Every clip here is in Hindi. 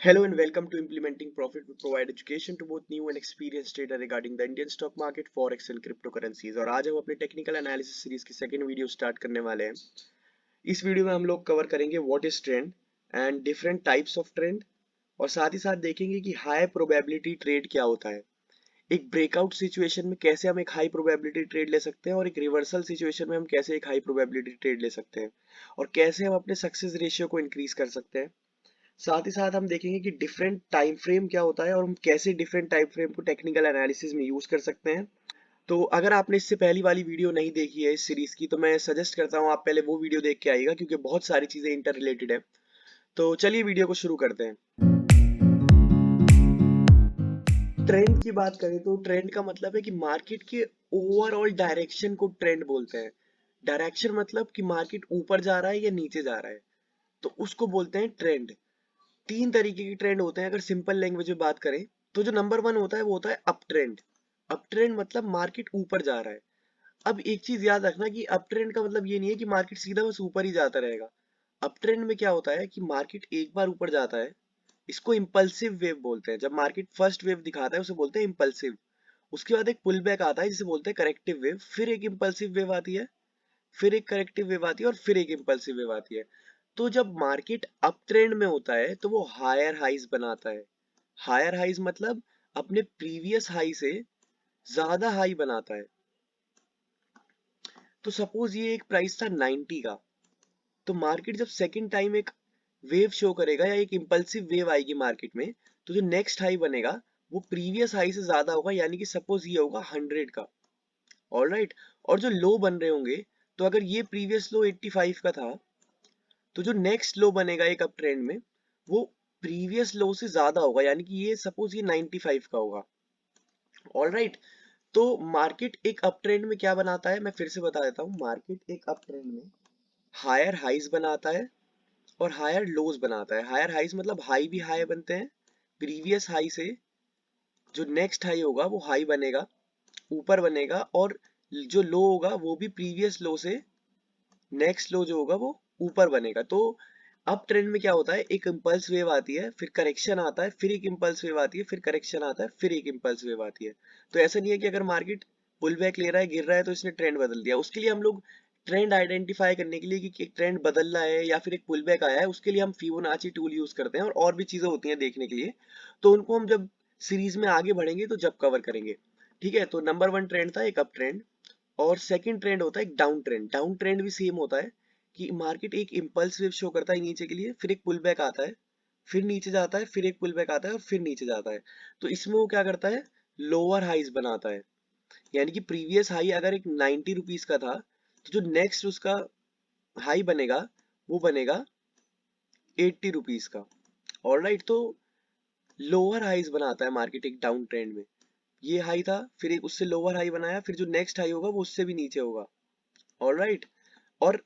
Hello and welcome to Implementing Profit. We provide education to both new and experienced trader regarding the Indian stock market, forex and cryptocurrencies। और आज हम अपने टेक्निकल एनालिसिस सीरीज की सेकंड वीडियो स्टार्ट करने वाले हैं। इस वीडियो में हम लोग कवर करेंगे what is trend and different types of trend, और साथ ही साथ देखेंगे कि हाई प्रोबेबिलिटी ट्रेड क्या होता है, एक ब्रेकआउट सिचुएशन में कैसे हम एक हाई प्रोबेबिलिटी ट्रेड ले सकते हैं, और एक रिवर्सल सिचुएशन में हम कैसे एक हाई प्रोबेबिलिटी ट्रेड ले सकते हैं, और कैसे हम अपने सक्सेस रेशियो को इंक्रीज कर सकते हैं। साथ ही साथ हम देखेंगे कि डिफरेंट टाइम फ्रेम क्या होता है और हम कैसे डिफरेंट टाइम फ्रेम को टेक्निकल एनालिसिस में यूज कर सकते हैं। तो अगर आपने इससे पहली वाली वीडियो नहीं देखी है इस सीरीज की, तो मैं सजेस्ट करता हूँ आप पहले वो वीडियो देख के आइएगा, क्योंकि बहुत सारी चीजें इंटर रिलेटेड है। तो चलिए वीडियो को शुरू करते हैं। ट्रेंड की बात करें तो ट्रेंड का मतलब है कि मार्केट के ओवरऑल डायरेक्शन को ट्रेंड बोलते हैं। डायरेक्शन मतलब कि मार्केट ऊपर जा रहा है या नीचे जा रहा है, तो उसको बोलते हैं ट्रेंड। तीन तरीके की ट्रेंड होते हैं अगर सिंपल लैंग्वेज में बात करें तो। जो नंबर वन होता है वो होता है अप ट्रेंड। अप ट्रेंड मतलब मार्केट ऊपर जा रहा है। अब एक चीज याद रखना कि अप ट्रेंड का मतलब ये नहीं है कि मार्केट सीधा बस ऊपर ही जाता रहेगा। अप ट्रेंड में क्या होता है कि मार्केट एक बार ऊपर जाता है, इसको इम्पल्सिव वेव बोलते हैं। जब मार्केट फर्स्ट वेव दिखाता है उसे बोलते हैं इम्पल्सिव। उसके बाद एक पुल बैक आता है जिसे बोलते हैं करेक्टिव वेव, फिर एक इम्पल्सिव वेव आती है, फिर एक करेक्टिव वेव आती है, और फिर एक इम्पल्सिव वेव आती है। तो जब मार्केट अप ट्रेंड में होता है तो वो हायर हाइज बनाता है। हायर हाइज मतलब अपने प्रीवियस हाई से ज्यादा हाई बनाता है। तो सपोज ये एक प्राइस था 90 का, तो मार्केट जब सेकंड टाइम एक वेव शो करेगा या एक इंपल्सिव वेव आएगी मार्केट में, तो जो नेक्स्ट हाई बनेगा वो प्रीवियस हाई से ज्यादा होगा, यानी कि सपोज ये होगा 100 का। ऑलराइट। और जो लो बन रहे होंगे, तो अगर ये प्रीवियस लो 85 का था, तो जो नेक्स्ट लो बनेगा एक अप ट्रेंड में वो प्रीवियस लो से ज्यादा होगा, यानी कि ये सपोज ये 95 का होगा। ऑलराइट। तो मार्केट एक अप ट्रेंड में क्या बनाता है, मैं फिर से बता देता हूँ। मार्केट एक अप ट्रेंड में हायर हाइज बनाता है और हायर लोज बनाता है। हायर हाइज मतलब हाई भी हाई बनते हैं प्रीवियस हाई से, जो नेक्स्ट हाई होगा वो हाई बनेगा, ऊपर बनेगा, और जो लो होगा वो भी प्रीवियस लो से नेक्स्ट लो जो होगा वो ऊपर बनेगा। तो अप ट्रेंड में क्या होता है, एक इंपल्स वेव आती है, फिर करेक्शन आता है, फिर एक इंपल्स वेव आती है, फिर करेक्शन आता है, फिर एक इंपल्स वेव आती है। तो ऐसा नहीं है कि अगर मार्केट पुल बैक ले रहा है, गिर रहा है, तो इसने ट्रेंड बदल दिया। उसके लिए हम लोग ट्रेंड आइडेंटिफाई करने के लिए कि एक ट्रेंड बदल रहा है या फिर एक पुल बैक आया है, उसके लिए हम फिबोनाची टूल यूज करते हैं, और भी चीजें होती हैं देखने के लिए। तो उनको हम जब सीरीज में आगे बढ़ेंगे तो जब कवर करेंगे। ठीक है। तो नंबर वन ट्रेंड था एक अप ट्रेंड, और सेकंड ट्रेंड होता है एक डाउन ट्रेंड। डाउन ट्रेंड भी सेम होता है कि मार्केट एक इंपल्स वेव शो करता है नीचे के लिए, फिर एक पुल बैक आता है, फिर नीचे जाता है, फिर एक पुल बैक आता है, और फिर नीचे जाता है। तो इसमें वो क्या करता है, लोअर हाइज बनाता है। यानी कि प्रीवियस हाई अगर एक 90 रुपीज का था, तो जो नेक्स्ट उसका हाई बनेगा वो बनेगा 80 रुपीज का। ऑलराइट। तो लोअर हाइज बनाता है मार्केट एक डाउन ट्रेंड में। ये हाई था, फिर एक उससे लोअर हाई बनाया, फिर जो नेक्स्ट हाई होगा वो उससे भी नीचे होगा। ऑलराइट। और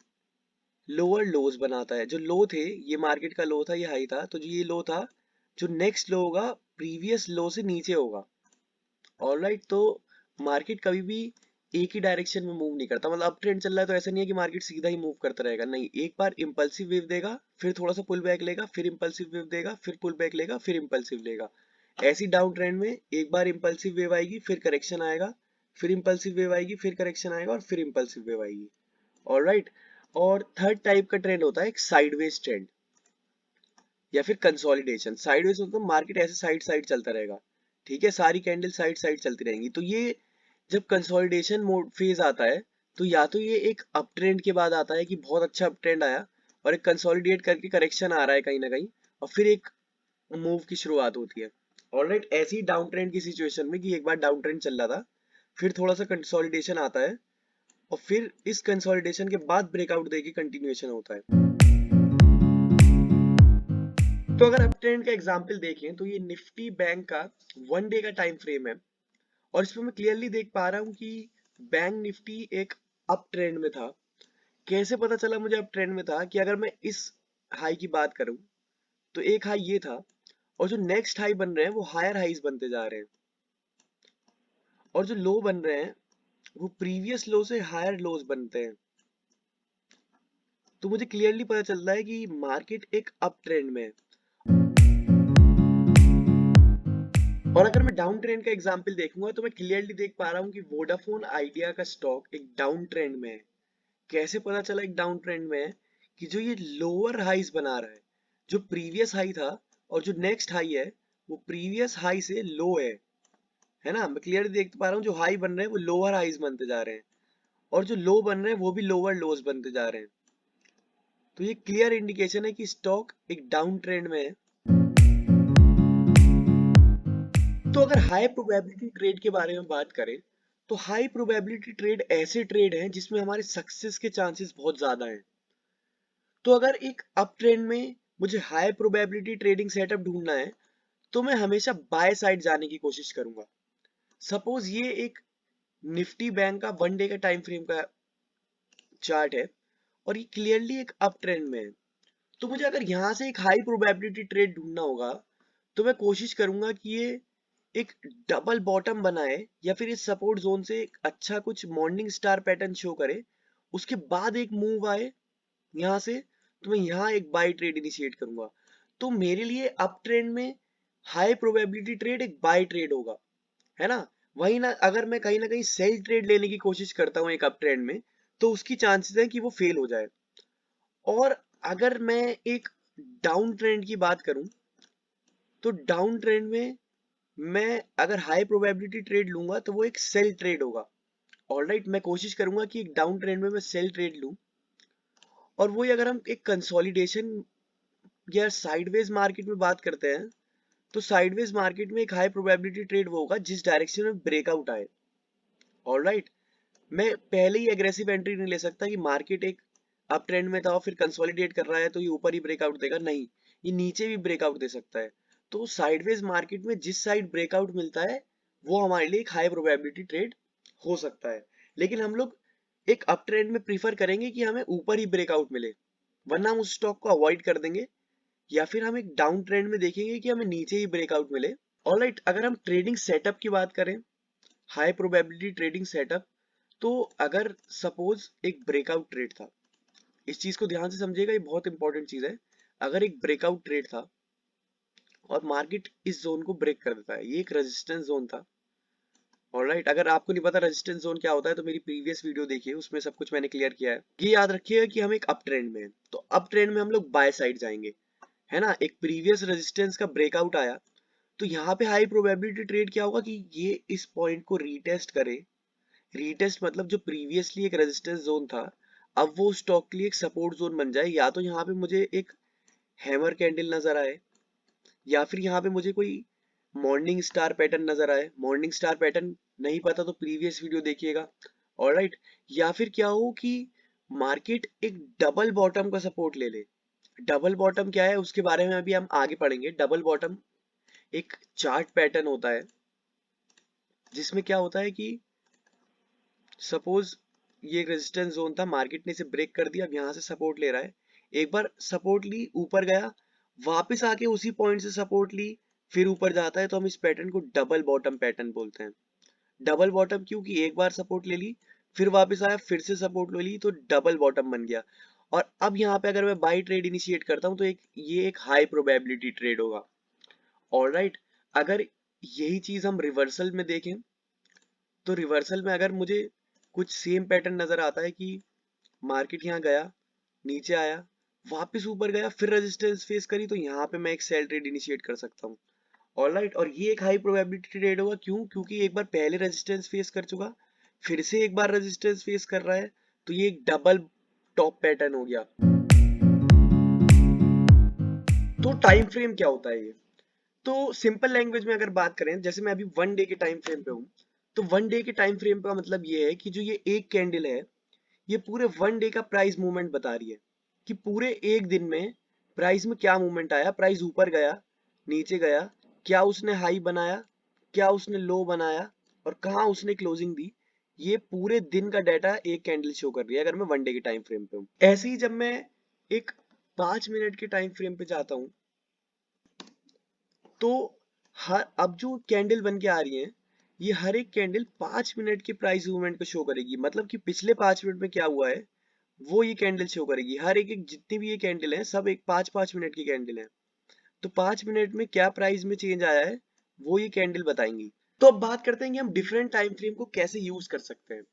लोअर लोज बनाता है। जो लो थे, ये मार्केट का लो था, ये हाई था, तो जो ये लो था, जो नेक्स्ट लो होगा प्रीवियस लो से नीचे होगा। ऑलराइट। तो मार्केट कभी भी एक ही डायरेक्शन में मूव नहीं करता। मतलब अप ट्रेंड चल रहा है तो ऐसा नहीं है कि मार्केट सीधा ही मूव करता रहेगा, नहीं। एक बार इंपल्सिव वेव देगा, फिर थोड़ा सा पुल बैक लेगा, फिर इंपल्सिव वेव देगा, फिर पुल बैक लेगा, फिर इंपल्सिव लेगा। ऐसी डाउन ट्रेंड में एक बार इंपल्सिव वेव आएगी, फिर करेक्शन आएगा, फिर इंपल्सिव वेव आएगी, फिर करेक्शन आएगा, और फिर इंपल्सिव वेव आएगी। ऑलराइट। और थर्ड टाइप का ट्रेंड होता है एक साइडवेज ट्रेंड या फिर कंसोलिडेशन। साइडवेज मतलब मार्केट ऐसे साइड साइड चलता रहेगा। ठीक है। सारी कैंडल साइड साइड चलती रहेंगी। तो ये जब कंसोलिडेशन मोड फेज आता है, तो या तो ये एक अप ट्रेंड के बाद आता है कि बहुत अच्छा अप ट्रेंड आया और एक कंसोलिडेट करके करेक्शन आ रहा है कहीं ना कहीं, और फिर एक मूव की शुरुआत होती है। ऑलराइट। ऐसी डाउन ट्रेंड की सिचुएशन में कि एक बार डाउन ट्रेंड चल रहा था, फिर थोड़ा सा कंसोलिडेशन आता है, और फिर इस कंसोलिडेशन के बाद ब्रेकआउट देके कंटिन्यूएशन होता है। तो अगर अप ट्रेंड का एग्जांपल देखें तो ये निफ्टी बैंक का 1 डे का टाइम फ्रेम है, और इसमें मैं क्लियरली देख पा रहा हूँ कि बैंक निफ्टी एक अप ट्रेंड में था। कैसे पता चला मुझे अप ट्रेंड में था, कि अगर मैं इस हाई की बात करूं तो एक हाई ये था, और जो नेक्स्ट हाई बन रहे हैं वो हायर हाईज बनते जा रहे हैं, और जो लो बन रहे हैं वो प्रीवियस लो से हायर लोज बनते हैं। तो मुझे क्लियरली पता चलता है कि मार्केट एक अप ट्रेंड में है। और अगर मैं डाउन ट्रेंड का एग्जांपल देखूंगा तो मैं क्लियरली देख पा रहा हूँ कि वोडाफोन आइडिया का स्टॉक एक डाउन ट्रेंड में है। कैसे पता चला एक डाउन ट्रेंड में है? कि जो ये लोअर हाईज बना रहा है, जो प्रीवियस हाई था और जो नेक्स्ट हाई है वो प्रीवियस हाई से लो है ना। मैं क्लियरली देख पा रहा हूँ जो हाई बन रहे हैं वो लोअर हाईज बनते जा रहे हैं और जो लो बन रहे हैं वो भी लोअर लोज बनते जा रहे हैं। तो ये क्लियर इंडिकेशन है कि स्टॉक एक डाउन ट्रेंड में है। तो अगर हाई प्रोबेबिलिटी ट्रेड के बारे में बात करें तो हाई प्रोबेबिलिटी ट्रेड ऐसे ट्रेड हैं जिसमें हमारे सक्सेस के चांसेस बहुत ज्यादा हैं। तो अगर एक अप ट्रेंड में मुझे हाई प्रोबेबिलिटी ट्रेडिंग सेटअप ढूंढना है तो मैं हमेशा बाय साइड जाने की कोशिश करूंगा। सपोज ये एक निफ्टी बैंक का 1 डे का टाइम फ्रेम का चार्ट है और ये क्लियरली एक अप ट्रेंड में है। तो मुझे अगर यहाँ से एक हाई प्रोबेबिलिटी ट्रेड ढूंढना होगा तो मैं कोशिश करूंगा कि ये एक डबल बॉटम बनाए या फिर इस सपोर्ट जोन से एक अच्छा कुछ मॉर्निंग स्टार पैटर्न शो करे, उसके बाद एक मूव आए यहाँ से, तो मैं यहाँ एक बाय ट्रेड इनिशिएट करूंगा। तो मेरे लिए अप ट्रेंड में हाई प्रोबेबिलिटी ट्रेड एक बाय ट्रेड होगा, है ना। वही ना, अगर मैं कहीं ना कहीं सेल ट्रेड लेने की कोशिश करता हूँ एक अप ट्रेंड में तो उसकी चांसेस है कि वो फेल हो जाए। और अगर मैं एक डाउन ट्रेंड की बात करूं तो डाउन ट्रेंड में मैं अगर हाई प्रोबेबिलिटी ट्रेड लूंगा तो वो एक सेल ट्रेड होगा। ऑलराइट, मैं कोशिश करूंगा कि एक डाउन ट्रेंड में मैं सेल ट्रेड लूं। और वही अगर हम एक कंसोलिडेशन या साइडवेज मार्केट में बात करते हैं तो साइडवेज मार्केट में एक हाई प्रोबेबिलिटी ट्रेड वो होगा जिस डायरेक्शन में ब्रेकआउट आए। ऑलराइट, मैं पहले ही एग्रेसिव एंट्री नहीं ले सकता कि मार्केट एक अप ट्रेंड में था और फिर कंसोलिडेट कर रहा है तो ये ऊपर ही ब्रेकआउट देगा, नहीं, ये नीचे भी ब्रेकआउट दे सकता है। तो साइडवेज मार्केट में जिस साइड ब्रेकआउट मिलता है वो हमारे लिए एक हाई प्रोबेबिलिटी ट्रेड हो सकता है। लेकिन हम लोग एक अप ट्रेंड में प्रीफर करेंगे कि हमें ऊपर ही ब्रेकआउट मिले, वरना हम उस स्टॉक को अवॉइड कर देंगे। या फिर हम एक डाउन ट्रेंड में देखेंगे कि हमें नीचे ही ब्रेकआउट मिले। ऑलराइट, अगर हम ट्रेडिंग सेटअप की बात करें, हाई प्रोबेबिलिटी ट्रेडिंग सेटअप, तो अगर सपोज एक ब्रेकआउट ट्रेड था, इस चीज को ध्यान से समझिएगा, ये बहुत इंपॉर्टेंट चीज है। अगर एक ब्रेकआउट ट्रेड था और मार्केट इस जोन को ब्रेक कर देता है, ये एक रेजिस्टेंस जोन था। ऑलराइट, अगर आपको नहीं पता रेजिस्टेंस जोन क्या होता है तो मेरी प्रीवियस वीडियो देखिए, उसमें सब कुछ मैंने क्लियर किया है। ये याद रखिएगा कि हम एक अप ट्रेंड में हैं, तो अप ट्रेंड में हम लोग बाय साइड जाएंगे, है ना। एक प्रीवियस रेजिस्टेंस का ब्रेकआउट आया तो यहाँ पे हाई प्रोबेबिलिटी ट्रेड क्या होगा कि ये इस पॉइंट को रीटेस्ट करे। रीटेस्ट मतलब जो प्रीवियसली एक रेजिस्टेंस जोन था अब वो स्टॉक के लिए एक सपोर्ट जोन बन जाए। या तो यहाँ पे मुझे एक हैमर कैंडल नजर आए या फिर यहाँ पे मुझे कोई मॉर्निंग स्टार पैटर्न नजर आए। मॉर्निंग स्टार पैटर्न नहीं पता तो प्रीवियस वीडियो देखिएगा। ऑलराइट, या फिर क्या हो कि मार्केट एक डबल बॉटम का सपोर्ट ले ले। डबल बॉटम क्या है उसके बारे में अभी हम आगे पढ़ेंगे। डबल बॉटम एक चार्ट पैटर्न होता है जिसमें क्या होता है कि सपोज ये एक रेजिस्टेंस जोन था, मार्केट ने इसे ब्रेक कर दिया, अब यहाँ से सपोर्ट ले रहा है। एक बार सपोर्ट ली, ऊपर गया, वापस आके उसी पॉइंट से सपोर्ट ली, फिर ऊपर जाता है, तो हम इस पैटर्न को डबल बॉटम पैटर्न बोलते हैं। डबल बॉटम क्योंकि एक बार सपोर्ट ले ली, फिर वापस आया, फिर से सपोर्ट ले ली, तो डबल बॉटम बन गया। और अब यहाँ पे अगर मैं बाई ट्रेड इनिशिएट करता हूँ तो ये एक हाई प्रोबेबिलिटी ट्रेड होगा। ऑलराइट, अगर यही चीज हम रिवर्सल में देखें तो रिवर्सल में अगर मुझे कुछ सेम पैटर्न नजर आता है कि मार्केट यहाँ गया, नीचे आया, वापस ऊपर गया, फिर रेजिस्टेंस फेस करी, तो यहाँ पे मैं एक सेल ट्रेड इनिशिएट कर सकता हूँ। ऑलराइट, और ये एक हाई प्रोबेबिलिटी ट्रेड होगा, क्यों? क्योंकि एक बार पहले रेजिस्टेंस फेस कर चुका, फिर से एक बार रेजिस्टेंस फेस कर रहा है, तो ये एक डबल टॉप पैटर्न हो गया। तो टाइम फ्रेम क्या होता है ये? तो सिंपल लैंग्वेज में अगर बात करें, जैसे मैं अभी 1 डे के टाइम फ्रेम पे हूँ, तो 1 डे के टाइम फ्रेम का मतलब ये है कि जो ये एक कैंडल है ये पूरे 1 डे का प्राइस मूवमेंट बता रही है कि पूरे एक दिन में प्राइस में क्या मूवमेंट आया, प्राइस ऊपर गया, नीचे गया, क्या उसने हाई बनाया, क्या उसने लो बनाया और कहाँ उसने क्लोजिंग दी। ये पूरे दिन का डाटा एक कैंडल शो कर रही है अगर मैं 1 डे के टाइम फ्रेम पे हूँ। ऐसे ही जब मैं एक 5 मिनट के टाइम फ्रेम पे जाता हूँ तो हर अब जो कैंडल बन के आ रही है ये हर एक कैंडल 5 मिनट के प्राइस मूवमेंट को शो करेगी। मतलब कि पिछले 5 मिनट में क्या हुआ है वो ये कैंडल शो करेगी। हर एक एक जितनी भी ये कैंडल है सब एक 5-5 मिनट की कैंडल है। तो 5 मिनट में क्या प्राइस में चेंज आया है वो ये कैंडल बताएंगी। तो अब बात करते हैं कि हम डिफरेंट टाइम फ्रेम को कैसे यूज कर सकते हैं।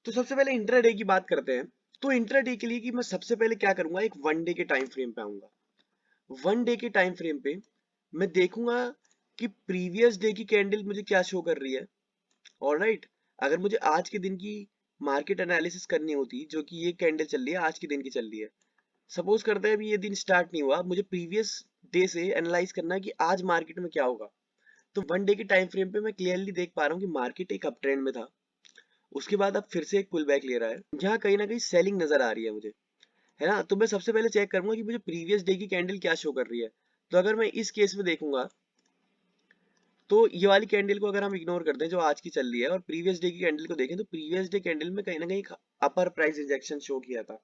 तो सबसे पहले इंट्राडे की बात करते हैं। तो इंट्राडे के लिए कि मैं सबसे पहले क्या करूंगा, एक वन डे के टाइम फ्रेम पे आऊंगा। वन डे के टाइम फ्रेम पे मैं देखूंगा कि प्रीवियस डे की कैंडल मुझे क्या शो कर रही है। ऑलराइट, अगर मुझे आज के दिन की मार्केट एनालिसिस करनी होती, जो कि ये कैंडल चल रही है आज के दिन की चल रही है, सपोज करते हैं अभी ये दिन स्टार्ट नहीं हुआ, मुझे प्रीवियस डे से एनालाइज करना है कि आज मार्केट में क्या होगा। तो वन डे के टाइम फ्रेम पे मैं क्लियरली देख पा रहा हूँ कि मार्केट एक अप ट्रेंड में था, उसके बाद अब फिर से एक पुल बैक ले रहा है, जहाँ कहीं ना कहीं सेलिंग नजर आ रही है मुझे, है ना। तो मैं सबसे पहले चेक करूंगा कि मुझे प्रीवियस डे की कैंडल क्या शो कर रही है। तो अगर मैं इस केस में देखूंगा, तो ये वाली कैंडल को अगर हम इग्नोर करते हैं जो आज की चल रही है और प्रीवियस डे की कैंडल को देखें, तो प्रीवियस डे कैंडल में कहीं ना कहीं अपर प्राइस रिजेक्शन शो किया था।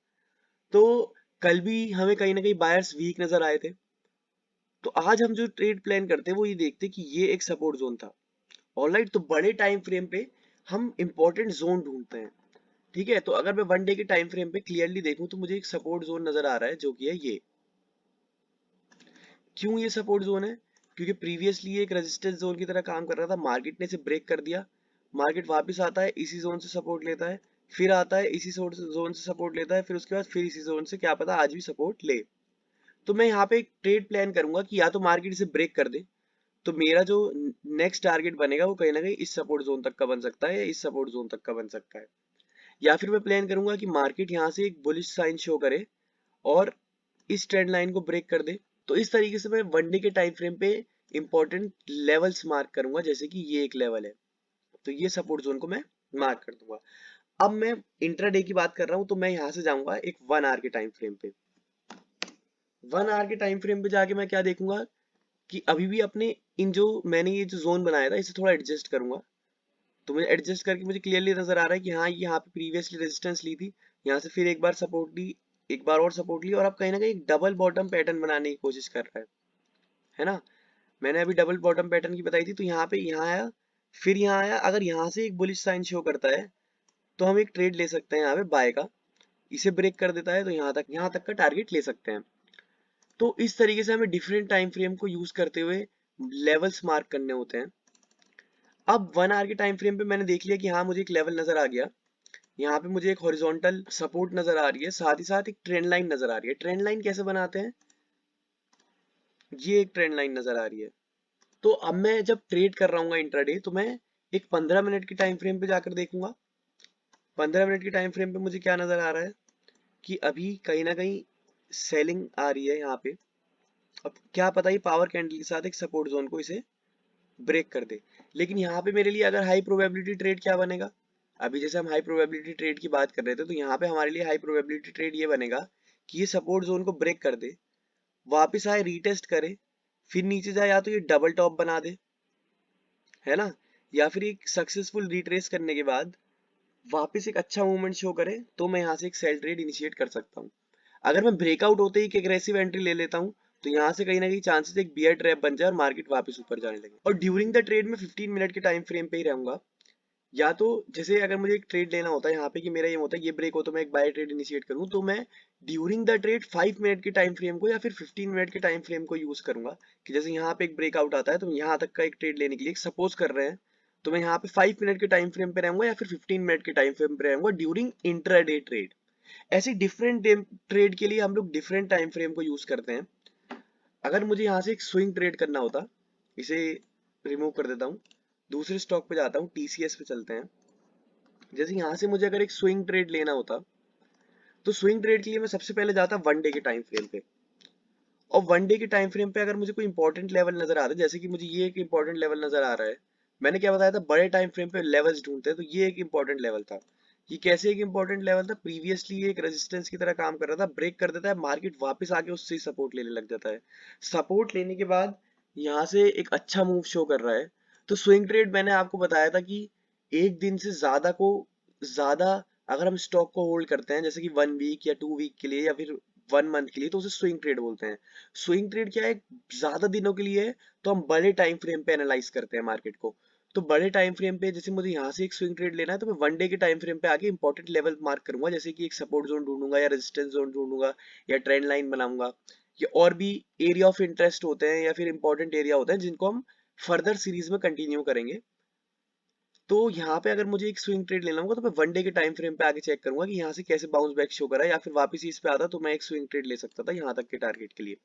तो कल भी हमें कहीं ना कहीं बायर्स वीक नजर आए थे। तो आज हम जो ट्रेड प्लान करते हैं वो ये देखते हैं कि ये एक सपोर्ट जोन था। ऑलराइट, तो बड़े टाइम फ्रेम पे हम इंपॉर्टेंट जोन ढूंढते हैं। ठीक है, तो अगर मैं वन डे के टाइम फ्रेम पे क्लियरली देखूं तो मुझे एक सपोर्ट जोन नजर आ रहा है, जो कि है ये। क्यों ये सपोर्ट जोन है? क्योंकि प्रीवियसली एक रेजिस्टेंस जोन की तरह काम कर रहा था, मार्केट ने इसे ब्रेक कर दिया, मार्केट वापस आता है, इसी जोन से सपोर्ट लेता है, फिर आता है इसी जोन से सपोर्ट लेता है, फिर उसके बाद फिर इसी जोन से, क्या पता आज भी सपोर्ट ले। तो मैं यहाँ पे एक ट्रेड प्लान करूंगा कि या तो मार्केट इसे ब्रेक कर दे, तो मेरा जो नेक्स्ट टारगेट बनेगा वो कहीं ना कहीं इस सपोर्ट जोन तक का बन सकता है या इस सपोर्ट जोन तक का बन सकता है। या फिर मैं प्लान करूंगा कि मार्केट यहाँ से एक बुलिश साइन शो करे और इस ट्रेंड लाइन को ब्रेक कर दे। तो इस तरीके से मैं वन डे के टाइम फ्रेम पे इंपॉर्टेंट लेवल्स मार्क करूंगा, जैसे कि ये एक लेवल है, तो ये सपोर्ट जोन को मैं मार्क कर दूंगा। अब मैं इंट्राडे की बात कर रहा हूं, तो मैं यहां से जाऊंगा एक वन आवर के टाइम फ्रेम पे। वन आवर के टाइम फ्रेम पे जाके मैं क्या देखूंगा कि अभी भी अपने इन जो मैंने ये जो जोन बनाया था इसे थोड़ा एडजस्ट करूंगा। तो मुझे एडजस्ट करके मुझे क्लियरली नजर आ रहा है कि हाँ, ये यहाँ पे प्रीवियसली रेजिस्टेंस ली थी, यहाँ से फिर एक बार सपोर्ट ली, एक बार और सपोर्ट ली, और अब कहीं ना कहीं एक डबल बॉटम पैटर्न बनाने की कोशिश कर रहा है ना। मैंने अभी डबल बॉटम पैटर्न की बताई थी, तो यहाँ पे यहाँ आया, फिर यहाँ आया, अगर यहाँ से एक बुलिश साइन शो करता है तो हम एक ट्रेड ले सकते हैं यहाँ पे बाय का। इसे ब्रेक कर देता है तो यहाँ तक का टारगेट ले सकते हैं। तो इस तरीके से हमें डिफरेंट टाइम फ्रेम को यूज करते हुए लेवल्स मार्क करने होते हैं। अब वन आवर के टाइम फ्रेम पे मैंने देख लिया कि हाँ, मुझे एक लेवल नजर आ गया, यहाँ पे मुझे एक हॉरिजॉन्टल सपोर्ट नजर आ रही है, साथ ही साथ एक ट्रेंड लाइन नजर आ रही है। ट्रेंड लाइन कैसे बनाते हैं, ये एक ट्रेंड लाइन नजर आ रही है। तो अब मैं जब ट्रेड कर रहा हूँ इंट्राडे, तो मैं एक 15 मिनट की टाइम फ्रेम पे जाकर देखूंगा। 15 मिनट की टाइम फ्रेम पे मुझे क्या नजर आ रहा है कि अभी कहीं ना कहीं सेलिंग आ रही है यहाँ पे। अब क्या पता ये पावर कैंडल के साथ एक सपोर्ट जोन को इसे ब्रेक कर दे। लेकिन यहाँ पे मेरे लिए अगर हाई प्रोबेबिलिटी ट्रेड क्या बनेगा, अभी जैसे हम हाई प्रोबेबिलिटी ट्रेड की बात कर रहे थे, तो यहाँ पे हमारे लिए हाई प्रोबेबिलिटी ट्रेड ये बनेगा कि ये सपोर्ट जोन को ब्रेक कर दे, वापस आए, रीटेस्ट करे, फिर नीचे जाए, या तो ये डबल टॉप बना दे, है ना, या फिर एक सक्सेसफुल रिट्रेस करने के बाद वापस एक अच्छा मूवमेंट शो करे, तो मैं यहाँ से एक सेल ट्रेड इनिशिएट कर सकता हूँ। अगर मैं ब्रेकआउट होते ही एक एग्रेसिव एंट्री ले लेता हूँ, तो यहाँ से कहीं ना कहीं चांसेस एक बियर ट्रैप बन जाए और मार्केट वापस ऊपर जाने लगे। और ड्यूरिंग द ट्रेड में 15 मिनट के टाइम फ्रेम पे ही रहूंगा। या तो जैसे अगर मुझे एक ट्रेड लेना होता है यहाँ पे कि मेरा ये होता है ये ब्रेक हो तो मैं एक बाय ट्रेड इनिशिएट करूँ, तो मैं ड्यूरिंग द ट्रेड 5 मिनट के टाइम फ्रेम को या फिर 15 मिनट के टाइम फ्रेम को यूज करूंगा। कि जैसे यहाँ पे एक ब्रेकआउट आता है तो यहाँ तक का एक ट्रेड लेने के लिए सपोज कर रहे हैं, तो मैं यहाँ पे 5 मिनट के टाइम फ्रेम पे रहूंगा या फिर 15 मिनट के टाइम फ्रेम पे रहूंगा ड्यूरिंग इंट्राडे ट्रेड। ऐसी डिफरेंट ट्रेड के लिए हम लोग डिफरेंट टाइम फ्रेम को यूज करते हैं। अगर मुझे यहाँ से एक स्विंग ट्रेड करना होता, इसे रिमूव कर देता हूँ, दूसरे स्टॉक पे जाता हूँ, टीसीएस पे चलते हैं। जैसे यहाँ से मुझे अगर एक स्विंग ट्रेड लेना होता, तो स्विंग ट्रेड के लिए मैं सबसे पहले जाता वन डे के टाइम फ्रेम पे। और वन डे के टाइम फ्रेम पे अगर मुझे कोई इंपॉर्टेंट लेवल नजर आता है, जैसे कि मुझे ये एक इंपॉर्टेंट लेवल नजर आ रहा है, मैंने क्या बताया था, बड़े टाइम फ्रेम पे लेवल्स ढूंढते हैं, तो ये एक इंपॉर्टेंट लेवल था। ये कैसे एक इंपॉर्टेंट लेवल था, प्रीवियसली ये एक रेजिस्टेंस की तरह काम कर रहा था, ब्रेक कर देता है, मार्केट वापस आके उससे सपोर्ट लेने लग जाता है। सपोर्ट लेने के बाद यहाँ से एक अच्छा मूव शो कर रहा है। तो स्विंग ट्रेड मैंने आपको बताया था कि एक दिन से ज्यादा अगर हम स्टॉक को होल्ड करते हैं, जैसे कि 1 वीक या 2 वीक के लिए या फिर 1 मंथ के लिए, तो उसे स्विंग ट्रेड बोलते हैं। स्विंग ट्रेड क्या है, ज्यादा दिनों के लिए है, तो हम बड़े टाइम फ्रेम पे एनालाइज करते हैं मार्केट को। तो बड़े टाइम फ्रेम पे जैसे मुझे यहाँ से एक स्विंग ट्रेड लेना है, तो मैं वन डे के टाइम फ्रेम पे आके इंपॉर्टेंट लेवल मार्क करूंगा, जैसे कि एक सपोर्ट जोन ढूंढूंगा या रेजिस्टेंस जोन ढूंढूंगा या ट्रेंड लाइन बनाऊंगा, या और भी एरिया ऑफ इंटरेस्ट होते हैं या फिर इंपॉर्टेंट एरिया होते हैं जिनको हम फर्दर सीरीज में कंटिन्यू करेंगे। तो यहाँ पे अगर मुझे एक स्विंग ट्रेड लेना होगा तो मैं वन डे के टाइम फ्रेम पे आके चेक करूंगा कि यहाँ से कैसे बाउंस बैक शो करा, या फिर वापस ही इस पे आता तो मैं एक स्विंग ट्रेड ले सकता था यहाँ तक के टारगेट के लिए।